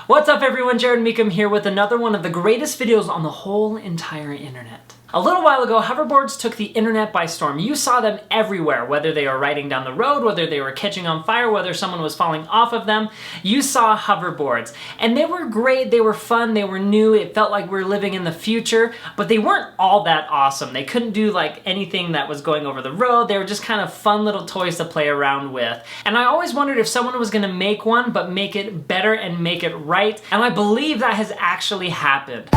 What's up everyone, Jared Mecham here with another one of the greatest videos on the whole entire internet. A little while ago, hoverboards took the internet by storm. You saw them everywhere, whether they were riding down the road, whether they were catching on fire, whether someone was falling off of them. You saw hoverboards. And they were great, they were fun, they were new, it felt like we were living in the future, but they weren't all that awesome. They couldn't do like anything that was going over the road. They were just kind of fun little toys to play around with. And I always wondered if someone was gonna make one, but make it better and make it right. And I believe that has actually happened.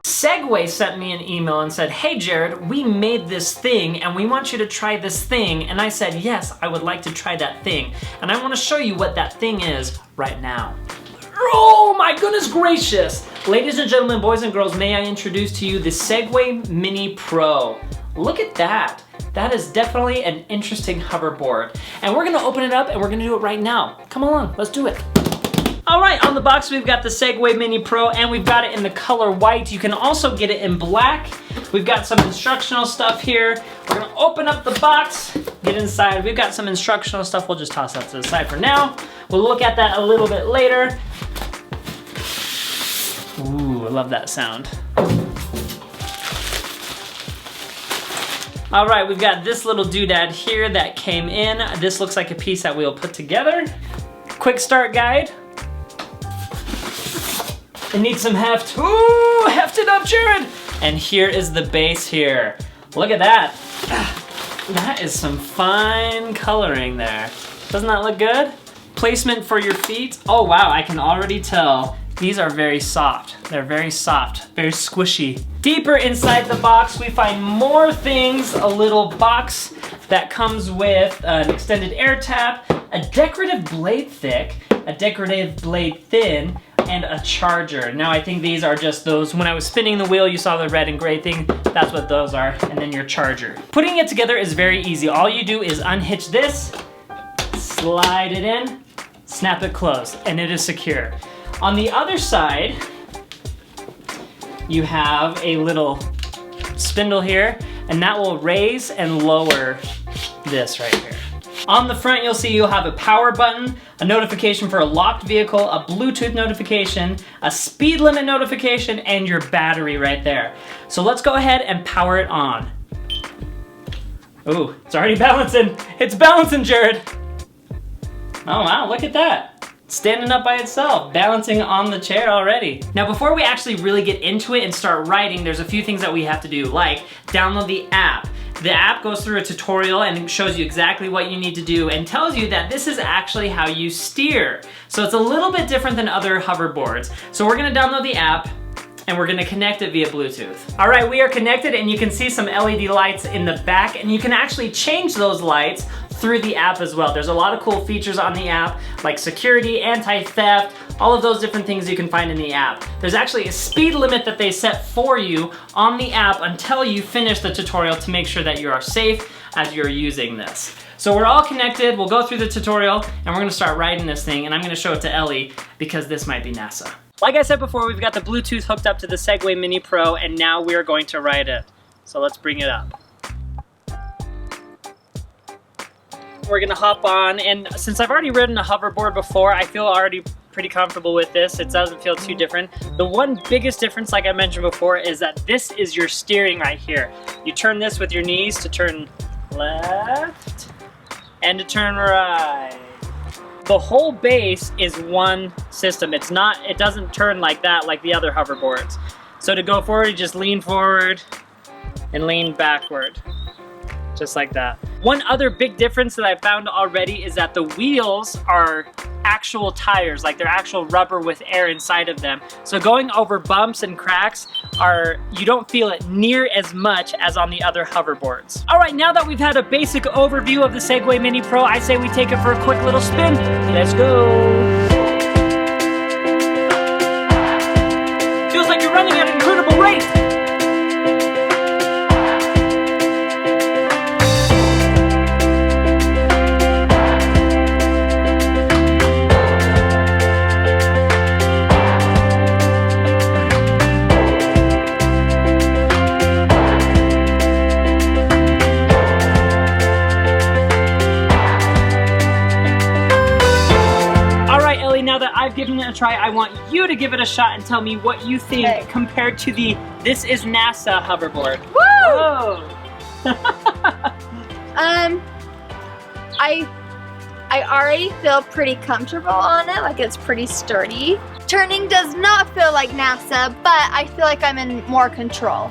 Segway sent me an email and said, hey Jared, we made this thing and we want you to try this thing. And I said, yes, I would like to try that thing. And I want to show you what that thing is right now. Oh my goodness gracious! Ladies and gentlemen, boys and girls, may I introduce to you the Segway miniPRO. Look at that. That is definitely an interesting hoverboard. And we're gonna open it up and we're gonna do it right now. Come along, let's do it. All right, on the box we've got the Segway miniPRO and we've got it in the color white. You can also get it in black. We've got some instructional stuff here. We're gonna open up the box, get inside. We've got some instructional stuff. We'll just toss that to the side for now. We'll look at that a little bit later. Ooh, I love that sound. All right, we've got this little doodad here that came in. This looks like a piece that we'll put together. Quick start guide. It needs some heft. Ooh, heft it up, Jared. And here is the base here. Look at that. That is some fine coloring there. Doesn't that look good? Placement for your feet. Oh wow, I can already tell. These are very soft. They're very soft, very squishy. Deeper inside the box, we find more things. A little box that comes with an extended air tap, a decorative blade thick, a decorative blade thin, and a charger. Now I think these are just those, when I was spinning the wheel, you saw the red and gray thing, that's what those are, and then your charger. Putting it together is very easy. All you do is unhitch this, slide it in, snap it closed, and it is secure. On the other side, you have a little spindle here, and that will raise and lower this right here. On the front, you'll see you'll have a power button, a notification for a locked vehicle, a Bluetooth notification, a speed limit notification, and your battery right there. So let's go ahead and power it on. Ooh, it's already balancing. It's balancing, Jared. Oh wow, look at that. Standing up by itself, balancing on the chair already. Now before we actually really get into it and start riding, there's a few things that we have to do, like download the app. The app goes through a tutorial and shows you exactly what you need to do and tells you that this is actually how you steer. So it's a little bit different than other hoverboards. So we're gonna download the app and we're gonna connect it via Bluetooth. All right, we are connected and you can see some LED lights in the back and you can actually change those lights through the app as well. There's a lot of cool features on the app, like security, anti-theft, all of those different things you can find in the app. There's actually a speed limit that they set for you on the app until you finish the tutorial to make sure that you are safe as you're using this. So we're all connected, we'll go through the tutorial and we're gonna start riding this thing and I'm gonna show it to Ellie because this might be NASA. Like I said before, we've got the Bluetooth hooked up to the Segway miniPRO and now we're going to ride it. So let's bring it up. We're gonna hop on, and since I've already ridden a hoverboard before, I feel already pretty comfortable with this. It doesn't feel too different. The one biggest difference, like I mentioned before, is that this is your steering right here. You turn this with your knees to turn left and to turn right. The whole base is one system. It doesn't turn like that like the other hoverboards. So to go forward, you just lean forward and lean backward. Just like that. One other big difference that I found already is that the wheels are actual tires, like they're actual rubber with air inside of them. So going over bumps and cracks, you don't feel it near as much as on the other hoverboards. All right, now that we've had a basic overview of the Segway miniPRO, I say we take it for a quick little spin. Let's go. Feels like you're running at an incredible rate. I've given it a try, I want you to give it a shot and tell me what you think compared to the This Is NASA hoverboard. Woo! I already feel pretty comfortable on it, like it's pretty sturdy. Turning does not feel like NASA, but I feel like I'm in more control.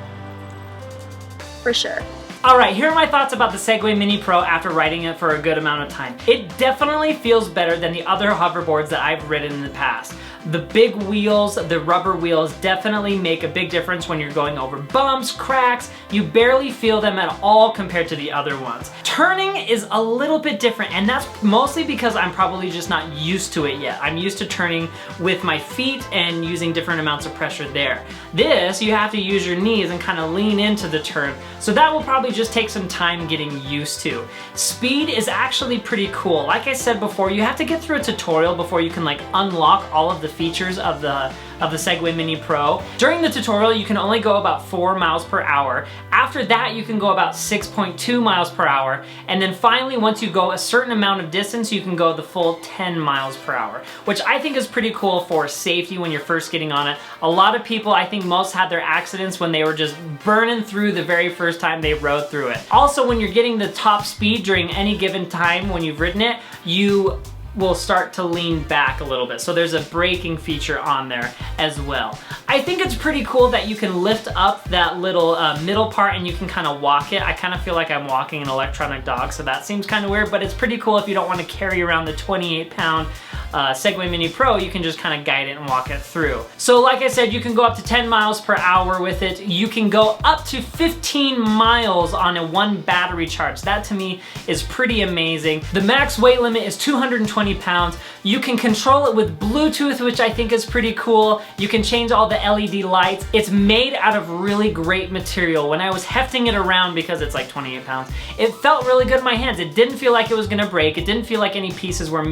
For sure. Alright, here are my thoughts about the Segway miniPRO after riding it for a good amount of time. It definitely feels better than the other hoverboards that I've ridden in the past. The big wheels, the rubber wheels, definitely make a big difference when you're going over bumps, cracks. You barely feel them at all compared to the other ones. Turning is a little bit different, and that's mostly because I'm probably just not used to it yet. I'm used to turning with my feet and using different amounts of pressure there. This, you have to use your knees and kind of lean into the turn, so that will probably just take some time getting used to. Speed is actually pretty cool. Like I said before, you have to get through a tutorial before you can like unlock all of the features of the Segway miniPRO. During the tutorial, you can only go about 4 miles per hour. After that, you can go about 6.2 miles per hour. And then finally, once you go a certain amount of distance, you can go the full 10 miles per hour, which I think is pretty cool for safety when you're first getting on it. A lot of people, I think most had their accidents when they were just burning through the very first time they rode through it. Also, when you're getting the top speed during any given time when you've ridden it, you will start to lean back a little bit. So there's a braking feature on there as well. I think it's pretty cool that you can lift up that little middle part and you can kind of walk it. I kind of feel like I'm walking an electronic dog, so that seems kind of weird, but it's pretty cool if you don't want to carry around the 28-pound Segway miniPRO. You can just kind of guide it and walk it through. So like I said, you can go up to 10 miles per hour with it. You can go up to 15 miles on a 1 battery charge. That to me is pretty amazing. The max weight limit is 220 pounds. You can control it with Bluetooth, which I think is pretty cool. You can change all the LED lights. It's made out of really great material. When I was hefting it around, because it's like 28 pounds, it felt really good in my hands. It didn't feel like it was gonna break. It didn't feel like any pieces were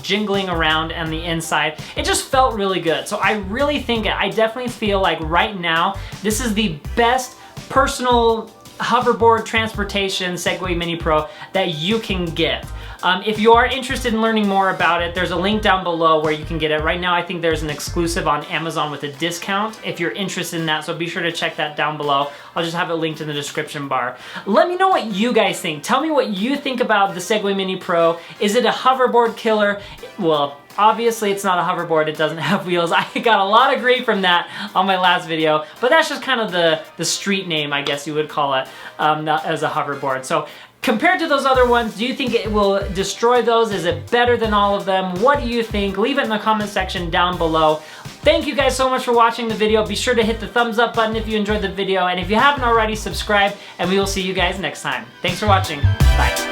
jingling around on the inside. It just felt really good. So I really think, I definitely feel like right now, this is the best personal hoverboard transportation Segway miniPRO that you can get. If you are interested in learning more about it, there's a link down below where you can get it. Right now, I think there's an exclusive on Amazon with a discount if you're interested in that, so be sure to check that down below. I'll just have it linked in the description bar. Let me know what you guys think. Tell me what you think about the Segway miniPRO. Is it a hoverboard killer? Well, obviously it's not a hoverboard, it doesn't have wheels. I got a lot of grief from that on my last video, but that's just kind of the street name, I guess you would call it, as a hoverboard. So compared to those other ones, do you think it will destroy those? Is it better than all of them? What do you think? Leave it in the comment section down below. Thank you guys so much for watching the video. Be sure to hit the thumbs up button if you enjoyed the video, and if you haven't already, subscribe, and we will see you guys next time. Thanks for watching. Bye.